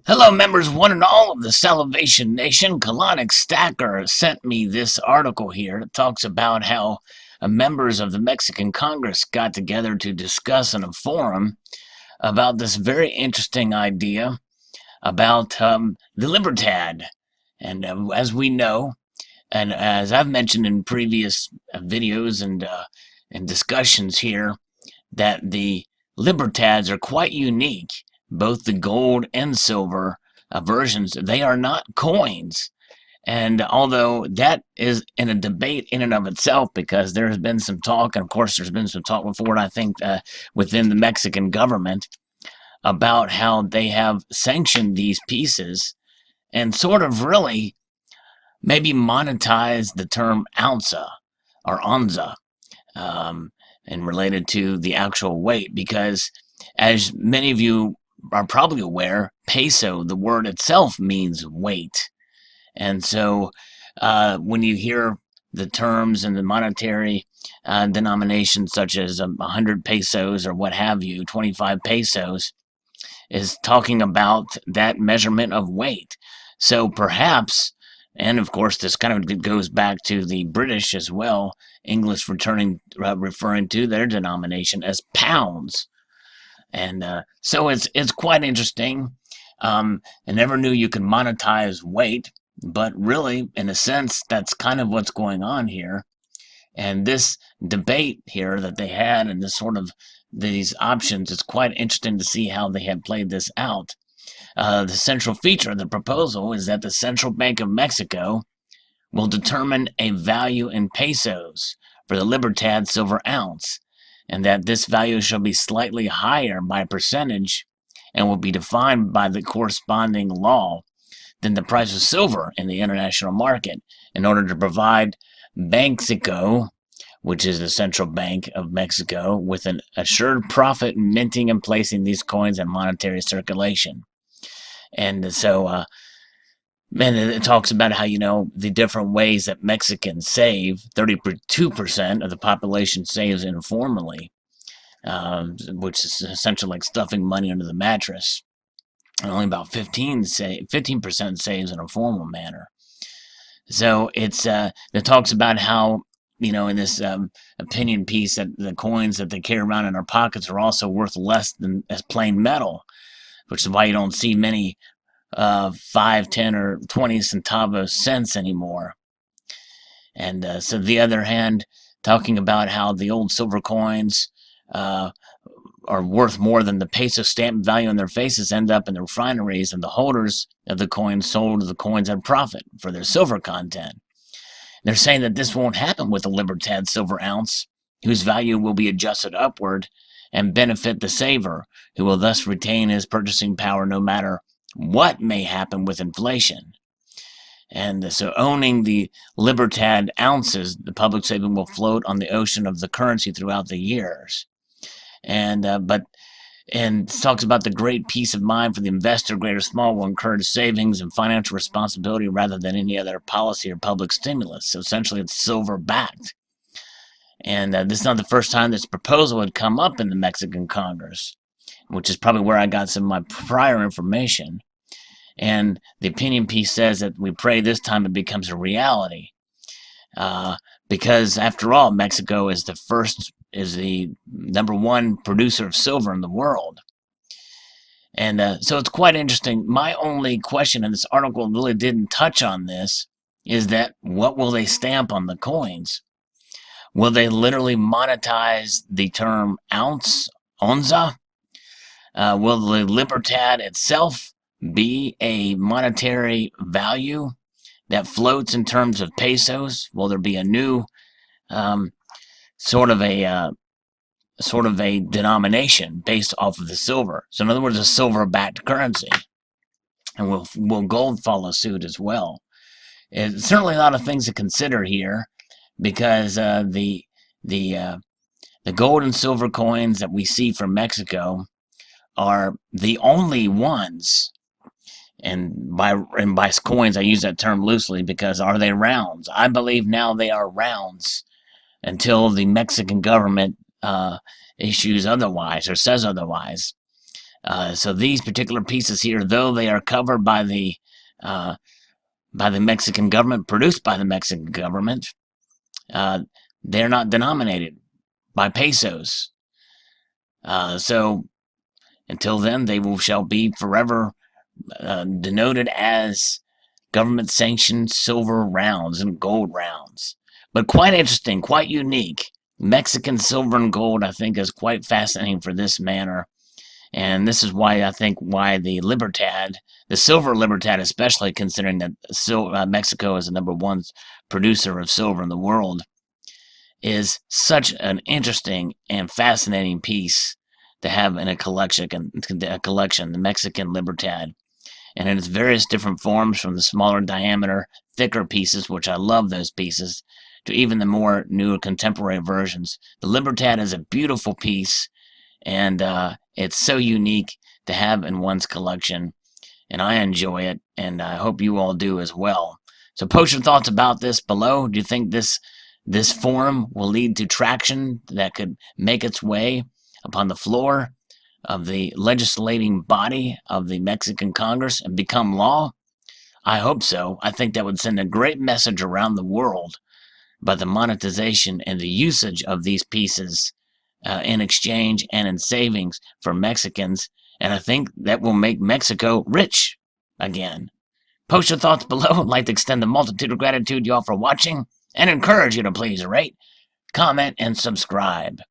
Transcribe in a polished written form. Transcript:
Hello, members, one and all of the Salivation Nation. Colonic Stacker sent me this article here. It talks about how members of the Mexican Congress got together to discuss in a forum about this very interesting idea about the Libertad. And as we know, and as I've mentioned in previous videos and discussions here, that the Libertads are quite unique. Both the gold and silver versions, they are not coins. And although that is in a debate in and of itself, because there has been some talk, and of course there's been some talk before, I think, within the Mexican government about how they have sanctioned these pieces and sort of really maybe monetized the term ounza or onza and related to the actual weight, because as many of you are probably aware, peso, the word itself, means weight. And so when you hear the terms and the monetary denominations such as 100 pesos or what have you, 25 pesos, is talking about that measurement of weight. So perhaps, and of course this kind of goes back to the British as well, English referring to their denomination as pounds. And so it's quite interesting. I never knew you could monetize weight, but really, in a sense, that's kind of what's going on here. And this debate here that they had and this sort of these options, it's quite interesting to see how they have played this out. The central feature of the proposal is that the Central Bank of Mexico will determine a value in pesos for the Libertad silver ounce, and that this value shall be slightly higher by percentage and will be defined by the corresponding law than the price of silver in the international market, in order to provide Banxico, which is the Central Bank of Mexico, with an assured profit in minting and placing these coins in monetary circulation. And so and it talks about how, the different ways that Mexicans save. 32% of the population saves informally, which is essentially like stuffing money under the mattress. And only about 15% saves in a formal manner. So it talks about how, in this opinion piece, that the coins that they carry around in their pockets are also worth less than as plain metal, which is why you don't see many 5, 10, or 20 centavos cents anymore. And so the other hand, talking about how the old silver coins are worth more than the peso stamp value on their faces, end up in the refineries, and the holders of the coins sold the coins at profit for their silver content. They're saying that this won't happen with the Libertad silver ounce, whose value will be adjusted upward and benefit the saver, who will thus retain his purchasing power no matter what may happen with inflation. And so owning the Libertad ounces, the public saving will float on the ocean of the currency throughout the years. And it talks about the great peace of mind for the investor, great or small, will encourage savings and financial responsibility rather than any other policy or public stimulus. So essentially it's silver backed. And this is not the first time this proposal had come up in the Mexican Congress, which is probably where I got some of my prior information. And the opinion piece says that we pray this time it becomes a reality. Because after all, Mexico is the number one producer of silver in the world. And so it's quite interesting. My only question, and this article really didn't touch on this, is that what will they stamp on the coins? Will they literally monetize the term ounce, onza? Will the Libertad itself be a monetary value that floats in terms of pesos? Will there be a new sort of a denomination based off of the silver? So in other words, a silver-backed currency. And will gold follow suit as well? It's certainly a lot of things to consider here, because the gold and silver coins that we see from Mexico are the only ones, and by coins I use that term loosely, because are they rounds? I believe now they are rounds, until the Mexican government issues otherwise or says otherwise. So these particular pieces here, though they are covered by the Mexican government, produced by the Mexican government, they're not denominated by pesos. So until then, they shall be forever denoted as government-sanctioned silver rounds and gold rounds. But quite interesting, quite unique. Mexican silver and gold, I think, is quite fascinating for this manner. And this is why I think the Libertad, the silver Libertad especially, considering that Mexico is the #1 producer of silver in the world, is such an interesting and fascinating piece to have in a collection, the Mexican Libertad. And in its various different forms, from the smaller diameter, thicker pieces, which I love those pieces, to even the more newer contemporary versions. The Libertad is a beautiful piece, and it's so unique to have in one's collection, and I enjoy it, and I hope you all do as well. So post your thoughts about this below. Do you think this forum will lead to traction that could make its way upon the floor of the legislating body of the Mexican Congress and become law? I hope so. I think that would send a great message around the world about the monetization and the usage of these pieces in exchange and in savings for Mexicans, and I think that will make Mexico rich again. Post your thoughts below. I'd like to extend a multitude of gratitude to y'all for watching, and encourage you to please rate, comment, and subscribe.